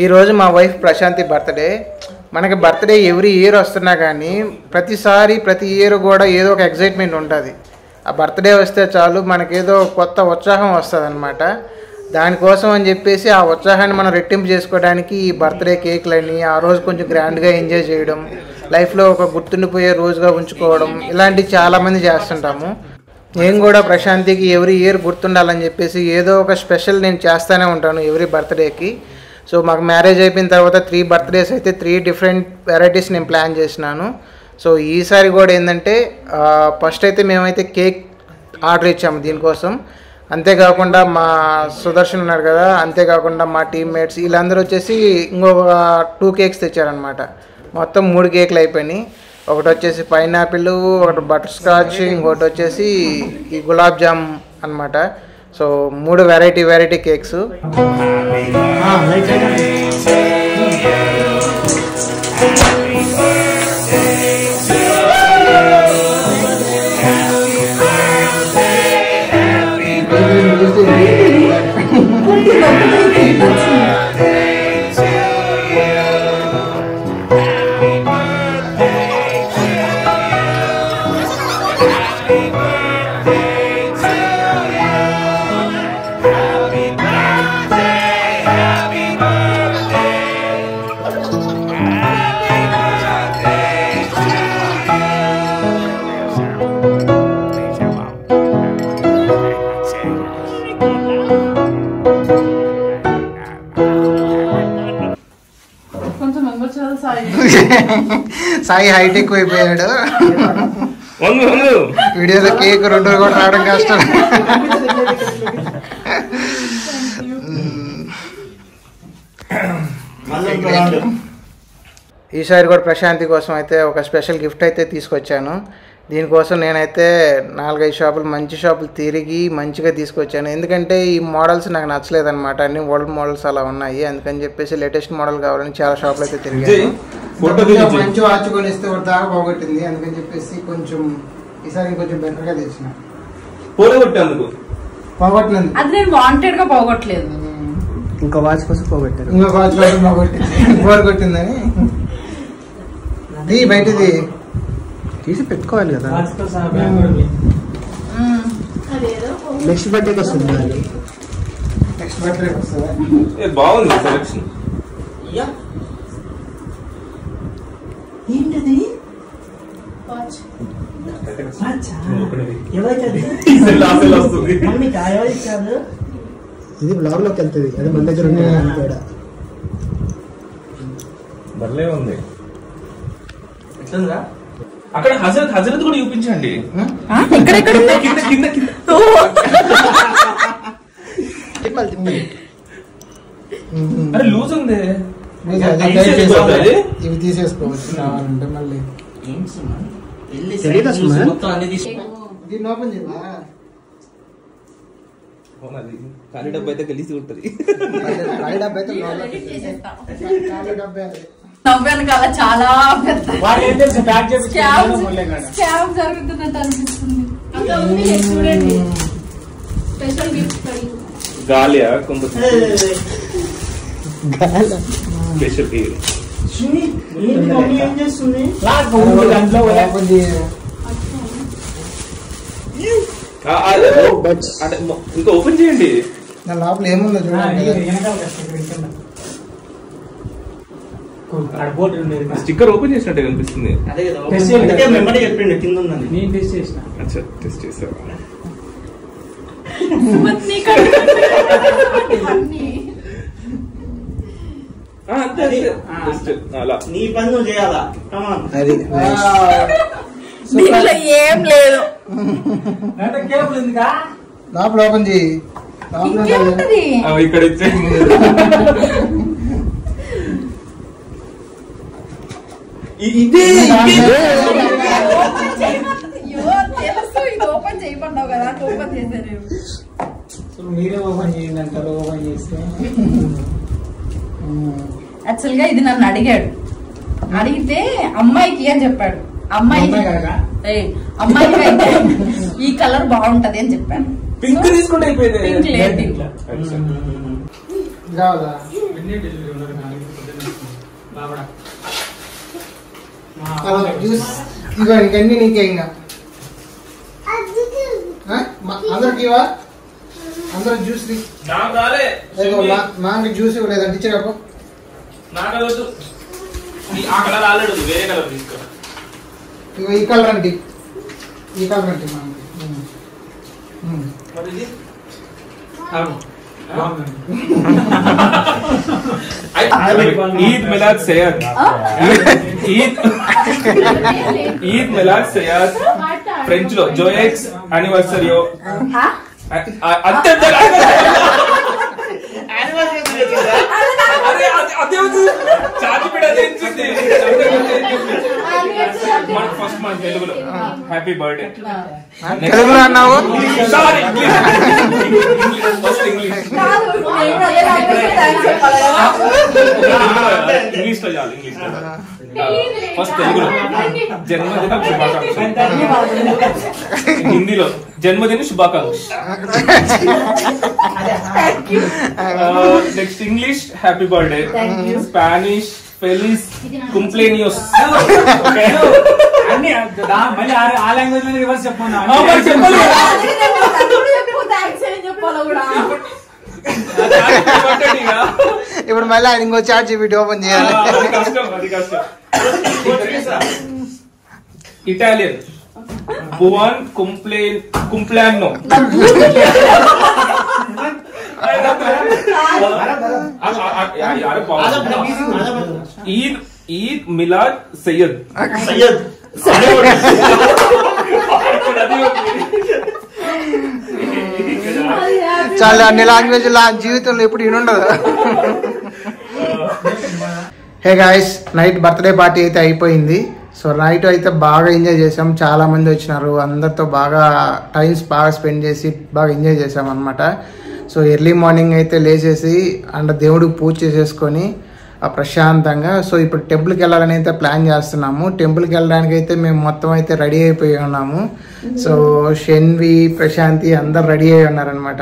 ఈ రోజు మా వైఫ్ ప్రశాంతి బర్త్డే. మనకి బర్త్డే ఎవ్రీ ఇయర్ వస్తున్నా కానీ ప్రతి ఇయర్ కూడా ఏదో ఒక ఎగ్జైట్మెంట్ ఉంటుంది. ఆ బర్త్డే వస్తే చాలు మనకేదో కొత్త ఉత్సాహం వస్తుంది అనమాట. దానికోసం అని చెప్పేసి ఆ ఉత్సాహాన్ని మనం రెట్టింపు చేసుకోవడానికి ఈ బర్త్డే కేక్లని ఆ రోజు కొంచెం గ్రాండ్గా ఎంజాయ్ చేయడం, లైఫ్లో ఒక గుర్తుండిపోయే రోజుగా ఉంచుకోవడం, ఇలాంటివి చాలామంది చేస్తుంటాము. నేను కూడా ప్రశాంతికి ఎవ్రీ ఇయర్ గుర్తుండాలని చెప్పేసి ఏదో ఒక స్పెషల్ నేను చేస్తూనే ఉంటాను ఎవ్రీ బర్త్డేకి. సో మాకు మ్యారేజ్ అయిపోయిన తర్వాత 3 బర్త్డేస్ అయితే 3 డిఫరెంట్ వెరైటీస్ నేను ప్లాన్ చేసినాను. సో ఈసారి కూడా ఏంటంటే ఫస్ట్ అయితే మేమైతే కేక్ ఆర్డర్ ఇచ్చాము దీనికోసం. అంతేకాకుండా మా సుదర్శన్ ఉన్నారు కదా, అంతేకాకుండా మా టీమ్మేట్స్ వీళ్ళందరూ వచ్చేసి ఇంకొక 2 కేక్స్ తెచ్చారనమాట. మొత్తం 3 కేకులు అయిపోయినాయి. ఒకటి వచ్చేసి పైనాపిల్, ఒకటి బటర్ స్కాచ్, ఇంకోటి వచ్చేసి ఈ గులాబ్ జామ్ అనమాట. So 3 variety cakes. Sai height ఎక్కువైపోయాడు. వీడియోలో కేక్ 2 కూడా రావడం కష్టం. ఈసారి కూడా ప్రశాంతి కోసం అయితే ఒక స్పెషల్ గిఫ్ట్ అయితే తీసుకొచ్చాను. దీనికోసం నేనైతే 4-5 షాపులు మంచి షాపులు తిరిగి మంచిగా తీసుకొచ్చాను. ఎందుకంటే ఈ మోడల్స్ నాకు నచ్చలేదన్నమాట. అన్ని ఓల్డ్ మోడల్స్ అలా ఉన్నాయి. అందుకని చెప్పేసి లేటెస్ట్ మోడల్ కావాలని చాలా షాపులు అయితే తిరిగాను. మంచి వాచ్ కొని ఇస్తే ఒక దాకా పోగొట్టింది. అందుకని చెప్పేసి కొంచెం ఈసారి కొంచెం బెటర్ గా తెచ్చిన. పోగొట్టినందుకు అది నేను వాంటెడ్ గా పోగొట్టలేదు. ఇంకో వాచ్ కోసం పోగొట్టాను. ఇంకో వాచ్ కోసం పోగొట్టింది. పోగొట్టిందని బయటది తీసి పెట్టుకోవాలి కదా. నెక్స్ట్ బర్త్డేకి వస్తుంది. నెక్స్ట్ బర్త్డేకి వస్తుంది. బాగుంది సెలెక్షన్. ఏంటది? ఇది బ్లాగ్ లోకి వెళ్తుంది. అది మన దగ్గర ఉంది. బర్లే ఉంది. ఎట్లా అక్కడ హజరత్ కూడా చూపించండి. అరే లూజ్ ఉంది. ఇవి తీసేసుకోవచ్చు కావాలంటే. మళ్ళీ దీన్ని ఓపెన్ చేయవా? ఖాళీ డబ్బా అయితే కలిసి ఉంటుంది. ఖాళీ డబ్బా అయితే ఖాళీ డబ్బా నవ్వాను కదా, చాలా పెద్ద స్కామ్ జరుగుతున్నట్టు అనిపిస్తుంది. చూడండి స్పెషల్ గిఫ్ట్ గాలియా కొంత స్పెషల్ ఇంకా ఓపెన్ చేయండి. నా లోపల ఏముందో చూడండి. స్టిక్కర్ ఓపెన్ చేసినట్టే కనిపిస్తుంది. టెస్ట్ చేసావా? నీ పని నువ్వు చేయాలా? దీంట్లో ఏం లేదు. లోపల ఓపెన్ చేయి. ఇక్కడ ఇచ్చే ఇదే ఓపెన్ చేయమన్నావు కదా, ఓపెన్ చేశారు. మీరే ఓపెన్ చేయండి అంటారు. ఓపెన్ చేస్తే యాక్చువల్ గా ఇది నన్ను అడిగాడు. అడిగితే అమ్మాయికి అని చెప్పాడు. అమ్మాయికి అయితే ఈ కలర్ బాగుంటది అని చెప్పాను. పింక్ తీసుకుంటే అయిపోయింది. పింక్ లేదు దీంట్లో. కావదా జ్యూస్ ఇగో ఇంకన్నీ నీకే ఇంకా అందరికి ఇవా అందరూ జ్యూస్ నాకు రాలే. మాకు జ్యూస్ కూడా లేదంటే ఇచ్చేటప్పుడు నాకు వద్దు. ఆ కలర్ రాలేడు, వేరే కలర్ తీసుకో. ఇగో ఈ కలర్ అంటే ఈ కలర్ అంటే మరి ఇది? ईद मिलाद सैयद ईद मिलाद सैयद फ्रेंच लो जोएक्स एनिवर्सरी అంతే చార్జ్ పెట్టి అదే ఇచ్చింది. ఫస్ట్ మన తెలుగులో హ్యాపీ బర్త్డే తెలుగులో అన్నావు. సారీ ఫస్ట్ ఇంగ్లీష్ ఇంగ్లీష్ లో చాలు. ఇంగ్లీష్ లో ఫస్ట్ తెలుగులో జన్మదిన శుభాకాంక్షలు, హిందీలో జన్మదిన శుభాకాంక్షలు, next English happy birthday, Spanish ఫెలిస్ కుంప్లేనియోస్. మళ్ళీ ఆ లాంగ్వేజ్ లో రివర్స్ చెప్పమన్నా ఇప్పుడు మళ్ళీ ఆయన ఇంకో చాట్ జీపీటీ ఓపెన్ చేయాలి. అది కష్టం. ఇటాలియన్ బువాన్ కుంప్లానో. ईद मिलाद सैयद సయ్యద్ చాలా అన్ని లాంగ్వేజ్ జీవితంలో ఎప్పుడు ఇనుండదు. Hey guys, night birthday party అయితే అయిపోయింది. సో నైట్ అయితే బాగా ఎంజాయ్ చేసాం. చాలా మంది వచ్చినారు, అందరితో బాగా టైమ్స్ బాగా స్పెండ్ చేసి బాగా ఎంజాయ్ చేసాం అనమాట. సో ఎర్లీ మార్నింగ్ అయితే లేచేసి అండ్ దేవుడికి పూజ చేసేసుకొని ప్రశాంతంగా సో ఇప్పుడు టెంపుల్కి వెళ్ళాలని అయితే ప్లాన్ చేస్తున్నాము. టెంపుల్కి వెళ్ళడానికి అయితే మేము మొత్తం అయితే రెడీ అయిపోయి ఉన్నాము. సో షెన్వి, ప్రశాంతి అందరు రెడీ అయి ఉన్నారనమాట.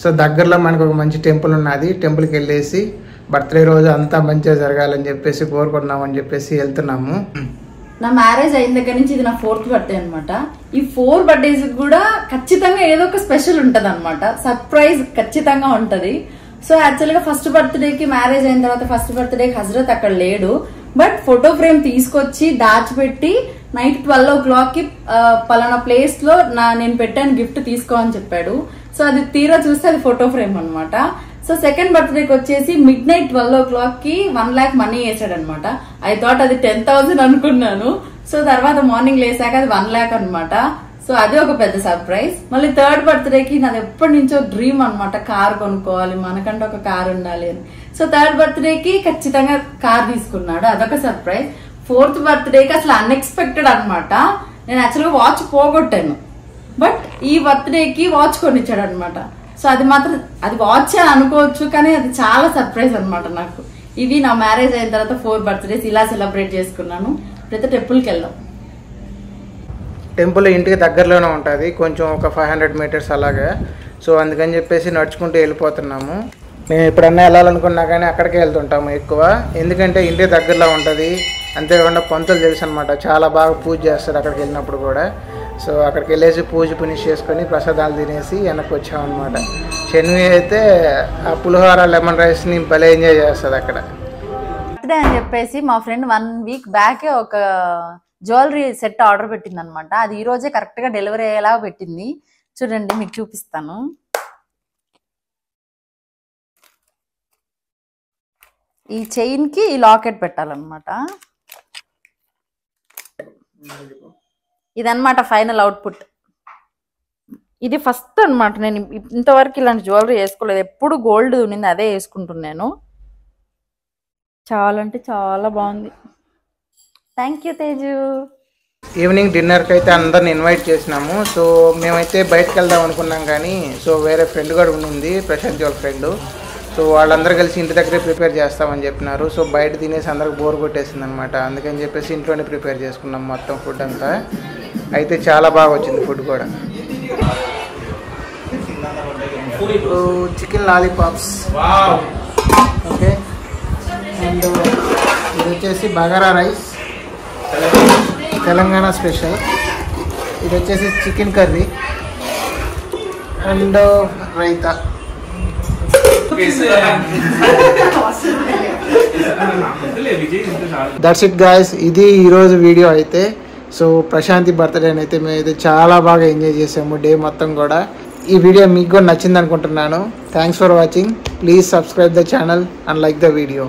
సో దగ్గరలో మనకు ఒక మంచి టెంపుల్ ఉన్నది, టెంపుల్కి వెళ్ళేసి బర్త్డే రోజు అంతా మంచిగా జరగాలని చెప్పేసి కోరుకుంటున్నామని చెప్పేసి వెళ్తున్నాము. నా మ్యారేజ్ అయిన దగ్గర నుంచి ఇది నా 4th బర్త్డే అనమాట. ఈ 4 బర్త్డేస్ కూడా ఖచ్చితంగా ఏదో ఒక స్పెషల్ ఉంటది అనమాట, సర్ప్రైజ్ ఖచ్చితంగా ఉంటది. సో యాక్చువల్ గా ఫస్ట్ బర్త్డేకి, మ్యారేజ్ అయిన తర్వాత ఫస్ట్ బర్త్డేకి హజరత్ అక్కడ లేడు. బట్ ఫోటో ఫ్రేమ్ తీసుకొచ్చి దాచిపెట్టి నైట్ 12 o'clock కి పలానా ప్లేస్ లో నేను పెట్టాను గిఫ్ట్ తీసుకో అని చెప్పాడు. సో అది తీరా చూస్తే అది ఫోటో ఫ్రేమ్ అనమాట. సో సెకండ్ బర్త్డేకి వచ్చేసి మిడ్ నైట్ 12 o'clock కి 1 lakh మనీ వేసాడు అనమాట. ఐ థాట్ అది 10,000 అనుకున్నాను. సో తర్వాత మార్నింగ్ లేసాక అది 1 lakh అనమాట. సో అది ఒక పెద్ద సర్ప్రైజ్. మళ్ళీ థర్డ్ బర్త్డేకి నాది ఎప్పటి నుంచో డ్రీమ్ అనమాట, కార్ కొనుక్కోవాలి, మనకంటే ఒక కార్ ఉండాలి అని. సో థర్డ్ బర్త్డేకి ఖచ్చితంగా కార్ తీసుకున్నాడు, అదొక సర్ప్రైజ్. 4th బర్త్డేకి అసలు అన్ఎక్స్పెక్టెడ్ అనమాట. నేను యాక్చువల్గా వాచ్ పోగొట్టాను, బట్ ఈ బర్త్డేకి వాచ్ కొనిచ్చాడు అనమాట. సో అది మాత్రం అది వాచ్ అని అనుకోవచ్చు, కానీ అది చాలా సర్ప్రైజ్ అనమాట నాకు. ఇవి నా మ్యారేజ్ అయిన తర్వాత 4 బర్త్డేస్ ఇలా సెలబ్రేట్ చేసుకున్నాను. ఇప్పుడైతే టెంపుల్కి వెళ్దాం. టెంపుల్ ఇంటికి దగ్గరలోనే ఉంటుంది, కొంచెం ఒక 500 meters అలాగా. సో అందుకని చెప్పేసి నడుచుకుంటూ వెళ్ళిపోతున్నాము. మేము ఎప్పుడన్నా వెళ్ళాలనుకున్నా కానీ అక్కడికే వెళ్తుంటాము ఎక్కువ, ఎందుకంటే ఇంటి దగ్గరలో ఉంటుంది. అంతేకాకుండా పంతులు తెలుసు అనమాట, చాలా బాగా పూజ చేస్తారు అక్కడికి వెళ్ళినప్పుడు కూడా. సో అక్కడికి వెళ్ళేసి పూజ ఫినిష్ చేసుకొని ప్రసాదాలు తినేసి వెనక్కి వచ్చామన్నమాట. శనివి అయితే ఆ పులిహోర లెమన్ రైస్ని భలే ఎంజాయ్ చేస్తుంది అక్కడ. బర్త్డే అని చెప్పేసి మా ఫ్రెండ్ 1 week బ్యాక్ ఒక జ్యువెలరీ సెట్ ఆర్డర్ పెట్టింది అనమాట. అది ఈ రోజే కరెక్ట్ గా డెలివరీ అయ్యేలా పెట్టింది. చూడండి మీకు చూపిస్తాను. ఈ చైన్ కి ఈ లాకెట్ పెట్టాలన్నమాట. ఇదన్నమాట ఫైనల్ అవుట్పుట్. ఇది ఫస్ట్ అనమాట, నేను ఇంతవరకు ఇలాంటి జ్యువెలరీ వేసుకోలేదు, ఎప్పుడు గోల్డ్ ఉన్నింది అదే వేసుకుంటున్నాను. చాలా అంటే చాలా బాగుంది. Thank you Teju. ఈవినింగ్ డిన్నర్కి అయితే అందరిని ఇన్వైట్ చేసినాము. సో మేమైతే బయటకు వెళ్దాం అనుకున్నాం కానీ సో వేరే ఫ్రెండ్ కూడా ఉండింది, ప్రశాంత్ వాళ్ళ ఫ్రెండ్. సో వాళ్ళందరూ కలిసి ఇంటి దగ్గరే ప్రిపేర్ చేస్తామని చెప్పినారు. సో బయట తినేసి అందరికి బోర్ కొట్టేసింది అనమాట, అందుకని చెప్పేసి ఇంట్లోనే ప్రిపేర్ చేసుకున్నాం మొత్తం ఫుడ్ అంతా. అయితే చాలా బాగా వచ్చింది ఫుడ్ కూడా. Chicken lollipops. Wow. Okay, and ఇది వచ్చేసి బగారా రైస్, తెలంగాణ స్పెషల్. ఇది వచ్చేసి chicken curry and raita. That's it guys. ఇది ఈరోజు వీడియో అయితే. సో ప్రశాంతి బర్త్డే అయితే మేమైతే చాలా బాగా ఎంజాయ్ చేసాము డే మొత్తం కూడా. ఈ వీడియో మీకు కూడా నచ్చింది అనుకుంటున్నాను. Thanks for watching. Please subscribe the channel and like the video.